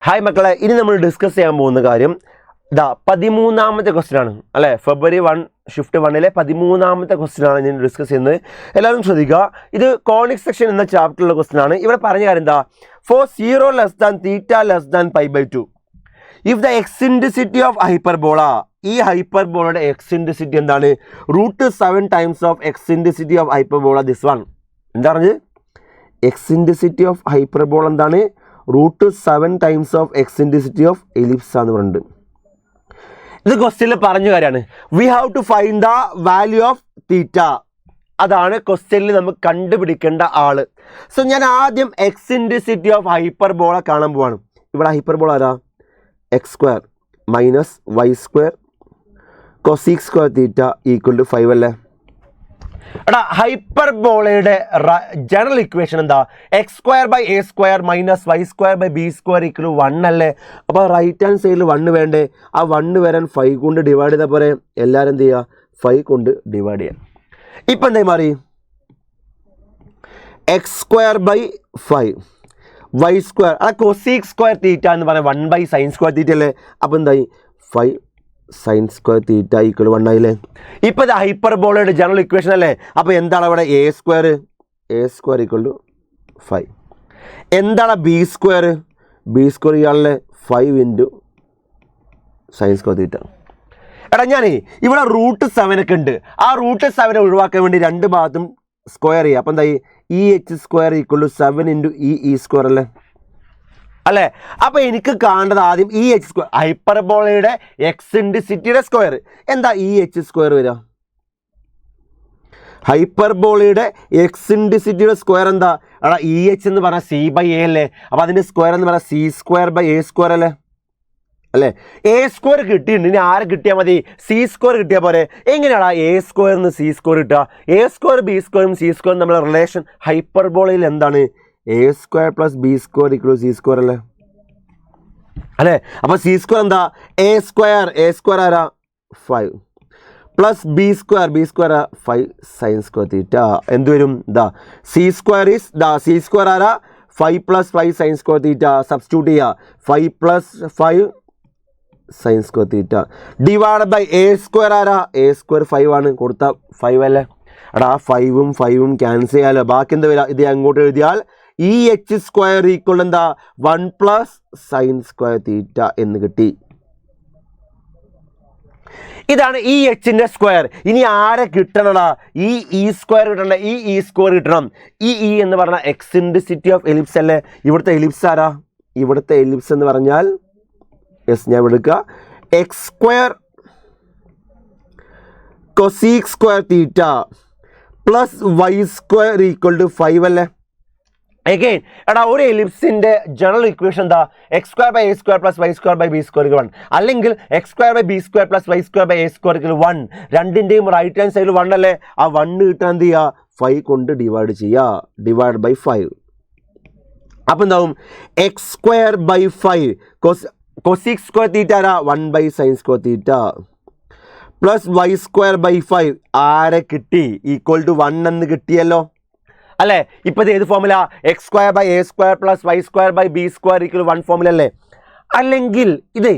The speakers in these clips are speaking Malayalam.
ഹായ് മക്കളെ, ഇനി നമ്മൾ ഡിസ്കസ് ചെയ്യാൻ പോകുന്ന കാര്യം ഇതാ 13ാമത്തെ ക്വസ്റ്റ്യൻ ആണ് അല്ലേ. ഫെബ്രുവരി 1 ഷിഫ്റ്റ് 1-ലെ 13ാമത്തെ ക്വസ്റ്റ്യൻ ആണ് ഞാൻ ഡിസ്കസ് ചെയ്യുന്നത്. എല്ലാവരും ശ്രദ്ധിക്കുക. ഇത് കോണിക് സെക്ഷൻ എന്ന ചാപ്റ്ററിലുള്ള ക്വസ്റ്റ്യൻ ആണ്. ഇവിടെ പറഞ്ഞ കാര്യം എന്താ, for 0 less than theta less than π/2 if the eccentricity of hyperbola, ഈ ഹൈപ്പർബോളയുടെ എക്സിൻട്രിസിറ്റി എന്താണ്, √7 times of eccentricity of hyperbola this one. എന്താ പറഞ്ഞത്, എക്സിൻട്രിസിറ്റി ഓഫ് ഹൈപ്പർബോള എന്താണ്, √7 times of eccentricity of ellipse എന്ന് പറഞ്ഞിട്ടുണ്ട്. ഇത് ക്വസ്റ്റ്യനിൽ പറഞ്ഞ കാര്യമാണ്. We have to find the value of theta. അതാണ് ക്വസ്റ്റ്യനിൽ നമുക്ക് കണ്ടുപിടിക്കേണ്ട ആള്. സോ ഞാൻ ആദ്യം എക്സിൻട്രിസിറ്റി ഓഫ് ഹൈപ്പർബോള കാണാൻ പോവാണ്. ഇവിടെ ഹൈപ്പർബോള ആരാ, x² minus y² cosec square theta equal to 5 അല്ലേ. എടാ ഹൈപ്പർബോളയുടെ ജനറൽ ഇക്വേഷൻ എന്താ, x² minus y² b² equal to 1 അല്ലേ. അപ്പോൾ റൈറ്റ് ഹാൻഡ് സൈഡിൽ 1 വേണ്ടേ, ആ 1 വരാൻ 5 കൊണ്ട് ഡിവൈഡ് ചെയ്താൽ പോരെ. എല്ലാവരും എന്ത് ചെയ്യുക, 5 കൊണ്ട് ഡിവൈഡ് ചെയ്യാം. ഇപ്പം എന്തായി മാറി, x²/5 y², ആ കൊസീക് സ്ക്വയർ തീറ്റ എന്ന് പറഞ്ഞാൽ 1/sin² തീറ്റ അല്ലേ. അപ്പോൾ എന്തായി, 5 sin² തീറ്റ ഈക്വൽ 1 ആയില്ലേ. ഇപ്പോൾ ഇത് ഹൈപ്പർബോളയുടെ ജനറൽ ഇക്വേഷൻ അല്ലേ. അപ്പോൾ എന്താണ് അവിടെ, a² ഈക്വൽ ടു 5. എന്താണ് b² ഇയാളെ 5 ഇൻറ്റു sin² തീറ്റ. എടാ ഞാനേ ഇവിടെ √7 ഒക്കെ ഉണ്ട്. ആ √7 ഒഴിവാക്കാൻ വേണ്ടി രണ്ട് ഭാഗത്തും സ്ക്വയർ ചെയ്യുക. അപ്പോൾ എന്തായി, EH² equal to 7 into E² അല്ലേ അല്ലേ. അപ്പോൾ എനിക്ക് കാണേണ്ടത് ആദ്യം EH², ഹൈപ്പർബോളയുടെ എക്സിൻട്രിസിറ്റിയുടെ സ്ക്വയർ. എന്താ EH² വരിക, ഹൈപ്പർബോളയുടെ എക്സിൻട്രിസിറ്റിയുടെ സ്ക്വയർ എന്താ, എടാ EH എന്ന് പറഞ്ഞാൽ c/a അല്ലേ. അപ്പോൾ അതിൻ്റെ സ്ക്വയർ എന്ന് പറഞ്ഞാൽ c²/a² അല്ലേ അല്ലേ. a² കിട്ടിയിട്ടുണ്ട്. ഇനി ആരെ കിട്ടിയാൽ മതി, c² കിട്ടിയാൽ പോരെ. എങ്ങനെയാണ് a²ന്ന് c² കിട്ടുക, a² b² c² നമ്മളെ റിലേഷൻ ഹൈപ്പർബോളയിൽ എന്താണ്, a² + b² ഈക്വൽ c² അല്ലേ അല്ലേ. അപ്പോൾ c² എന്താ, a² ആരാ 5 പ്ലസ് b² 5 sin² തീറ്റ. എന്ത് വരും, ഇതാ c² ഈസ് c² ആരാ 5 + 5 sin² തീറ്റ. സബ്സ്റ്റിറ്റ്യൂട്ട് ചെയ്യുക, 5 + 5 sin² theta divide by a² ആരാ, a² 5 ആണ്, കൊടുത്ത 5 അല്ലേ. എടാ 5ഉം 5ഉം ക്യാൻസൽ ചെയ്യാലോ. ബാക്കി എന്താ വരിക, ഇത് അങ്ങോട്ട് എഴുതിയാൽ EH² ഈക്വൽ എന്താ 1 + sin² തീറ്റ എന്ന് കിട്ടി. ഇതാണ് EHന്റെ സ്ക്വയർ. ഇനി ആരെ കിട്ടണടാ, E² കിട്ടണ്ട, E² കിട്ടണം. E എന്ന് പറഞ്ഞാൽ എക്സിൻട്രിസിറ്റി ഓഫ് എലിപ്സ് അല്ലേ. ഇവിടുത്തെ എലിപ്സ് ആരാ, ഇവിടുത്തെ എലിപ്സ് എന്ന് പറഞ്ഞാൽ ഞാൻ എടുക്കുക x² cosec square theta plus y² equal to 5 അല്ലേ. അഗെയിൻ എടാ ഒരു എലിപ്സിന്റെ ജനറൽ ഇക്വേഷൻ എന്താ, x²/a² + y² b² 1 അല്ലെങ്കിൽ x²/b² + y²/a² 1. രണ്ടിൻ്റെയും റൈറ്റ് ഹാൻഡ് സൈഡിൽ 1 അല്ലേ. ആ 1 കിട്ടാൻ എന്ത് ചെയ്യുക, 5 കൊണ്ട് ഡിവൈഡ് ചെയ്യുക, ഡിവൈഡ് ബൈ 5. അപ്പം എന്താവും, x²/5 കൊസീക് സ്ക്വയർ തീറ്റ ആരാ 1/sin² തീറ്റ പ്ലസ് y²/5 ആരെ കിട്ടി, ഈക്വൽ ടു 1 എന്ന് കിട്ടിയല്ലോ അല്ലേ. ഇപ്പോൾ ഇത് ഏത് formula, x²/a² + y²/b² equal 1 formula അല്ലേ. അല്ലെങ്കിൽ ഇത്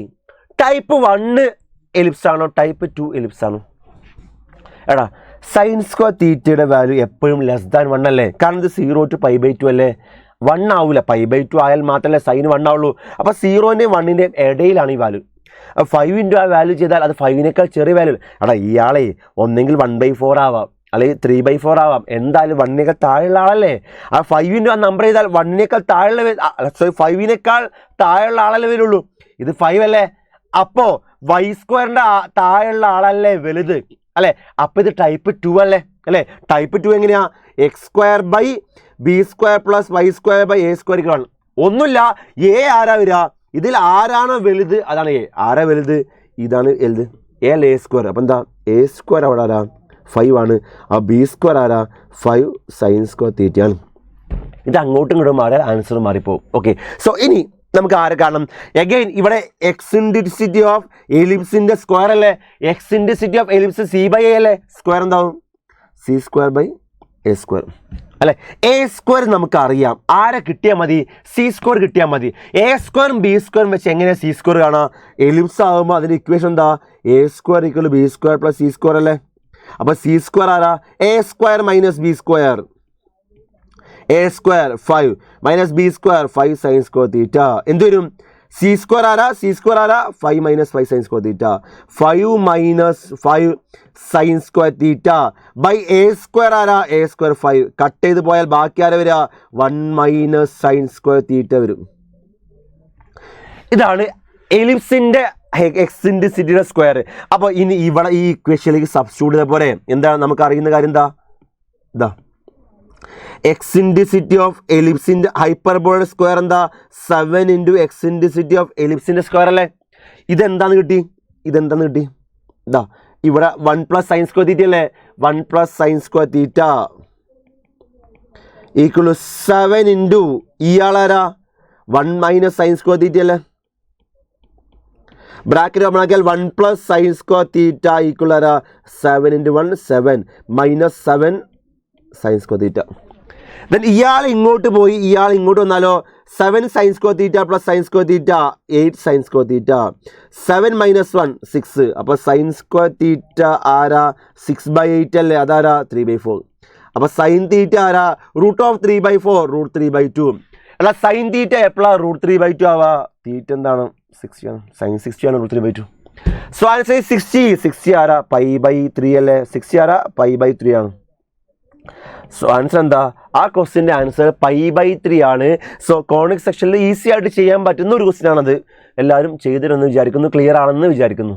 ടൈപ്പ് 1 എലിപ്സ് ആണോ ടൈപ്പ് 2 എലിപ്സ് ആണോ. എടാ sin² തീറ്റയുടെ വാല്യൂ എപ്പോഴും ലെസ് ദാൻ 1 അല്ലേ. കാരണം ഇത് 0 to π/2 അല്ലേ. 1 ആവില്ല, π/2 ആയാൽ മാത്രമല്ലേ സൈൻ 1 ആവുള്ളൂ. അപ്പോൾ 0ൻ്റെയും 1ൻ്റെയും ഇടയിലാണ് ഈ വാല്യൂ. 5 ഇൻറ്റു ആ വാല്യൂ ചെയ്താൽ അത് 5നേക്കാൾ ചെറിയ വാല്യൂ. എടാ ഇയാളെ ഒന്നെങ്കിൽ 1/4 ആവാം, അല്ലെങ്കിൽ 3/4 ആവാം, എന്തായാലും 1നേക്കാൾ താഴെയുള്ള ആളല്ലേ. ആ 5 ഇൻറ്റു ആ നമ്പർ ചെയ്താൽ 1നേക്കാൾ താഴെയുള്ള 5നേക്കാൾ താഴെയുള്ള ആളല്ലേ വരുള്ളൂ. ഇത് 5 അല്ലേ. അപ്പോൾ y²ൻ്റെ താഴെയുള്ള ആളല്ലേ വലുത് അല്ലേ. അപ്പോൾ ഇത് ടൈപ്പ് 2 അല്ലേ അല്ലേ. ടൈപ്പ് 2 എങ്ങനെയാ, x²/b² + y²/a² 1. ഒന്നുമില്ല, a ആരാ വരിക, ഇതിൽ ആരാണോ വലുത് അതാണ് a. ആരാ വലുത്, ഇതാണ് വലുത്, a². അപ്പം എന്താ, a² അവിടെ ആരാ 5 ആണ്, ആ b² ആരാ 5 sin² തീറ്റയാണ്. ഇത് അങ്ങോട്ടും ഇങ്ങോട്ടും മാറിയാൽ ആൻസർ മാറിപ്പോവും. ഓക്കെ, സോ ഇനി നമുക്ക് ആരെ കാണണം, അഗൈൻ ഇവിടെ എക്സിൻട്രിസിറ്റി ഓഫ് എലിപ്സിൻ്റെ സ്ക്വയർ അല്ലേ. എക്സിൻട്രിസിറ്റി ഓഫ് എലിപ്സ് c/a അല്ലേ. സ്ക്വയർ എന്താവും, c² എ സ്ക്വയർ അല്ലേ. എ സ്ക്വയർ നമുക്കറിയാം, ആരെ കിട്ടിയാൽ മതി? സി സ്ക്വയർ കിട്ടിയാൽ മതി. എ സ്ക്വയറും ബി സ്ക്വയറും വെച്ച് എങ്ങനെയാണ് സി സ്ക്വയർ കാണാം? എലിപ്സ് ആകുമ്പോൾ അതിൻ്റെ ഇക്വേഷൻ എന്താ? A square equal b square plus c square അല്ലേ. അപ്പോൾ സി സ്ക്വയർ ആരാ? A square minus b square. A square 5 minus b square 5 sine square theta. എന്ത് വരും? സി സ്ക്വയർ ആരാ? സി സ്ക്വയർ ആരാ? 5 minus 5 sine square theta. 5 minus 5 sine square theta by a square ആരാ? A square 5. കട്ട് ചെയ്ത് പോയാൽ ബാക്കി ആരാ വരിക? 1 മൈനസ് സൈൻ സ്ക്വയർ തീറ്റ വരും. ഇതാണ് എലിപ്സിൻ്റെ എക്സിൻറ്റിസിറ്റിയുടെ സ്ക്വയർ. അപ്പോൾ ഇനി ഇവിടെ ഈ ഇക്വേഷനിലേക്ക് സബ്സ്റ്റിറ്റ്യൂട്ട് ചെയ്ത പോലെ എന്താണ് നമുക്ക് അറിയുന്ന കാര്യം? എന്താ? ഇതാ എക്സിൻറ്റിസിറ്റി ഓഫ് എലിപ്സിൻ്റെ ഹൈപ്പർബോളയുടെ സ്ക്വയർ എന്താ? 7 ഇൻറ്റു എക്സിൻറ്റിസിറ്റി ഓഫ് എലിപ്സിൻ്റെ സ്ക്വയർ അല്ലേ. ഇതെന്താന്ന് കിട്ടി? ഇതാ ഇവിടെ 1 പ്ലസ് സൈൻ സ്ക്വയർ തീറ്റ അല്ലേ. 1 plus sine square theta equal 7 into ഇയാളാരാ? 1 മൈനസ് സൈൻ സ്ക്വയർ തീറ്റ അല്ലേ. ബ്രാക്കറ്റ് നമ്മളാക്കിയാൽ 1 plus sine square theta equal ആരാ? 7 into 1 7 minus 7 sine square theta. Then ഇയാൾ ഇങ്ങോട്ട് പോയി, ഇയാൾ ഇങ്ങോട്ട് വന്നാലോ? 7 sine square theta plus sine square theta 8 sine square theta. 7 minus 1 6. അപ്പോൾ സൈൻ സ്ക്വയർ തീറ്റ ആരാ? 6/8 അല്ലേ. അതാരാ? 3/4. അപ്പോൾ സൈൻ തീറ്റ ആരാ? √3/4 √3/2. അല്ല സൈൻ തീറ്റ എപ്പോഴാണ് √3/2 ആവാ? തീറ്റ എന്താണ്? 60 ആണ്. സൈൻ 60 ആണ് √3/2. സോ ആൻസർ 60 ആരാ? π/3 അല്ലേ. 60 ആരാ? π/3 ആണ്. സോ ആൻസർ എന്താ? ആ ക്വസ്റ്റിൻ്റെ ആൻസർ π/3 ആണ്. സോ കോണിക് സെക്ഷനിൽ ഈസി ആയിട്ട് ചെയ്യാൻ പറ്റുന്ന ഒരു ക്വസ്റ്റ്യൻ ആണത്. എല്ലാവരും ചെയ്തിരുമെന്ന് വിചാരിക്കുന്നു, ക്ലിയർ ആണെന്ന് വിചാരിക്കുന്നു.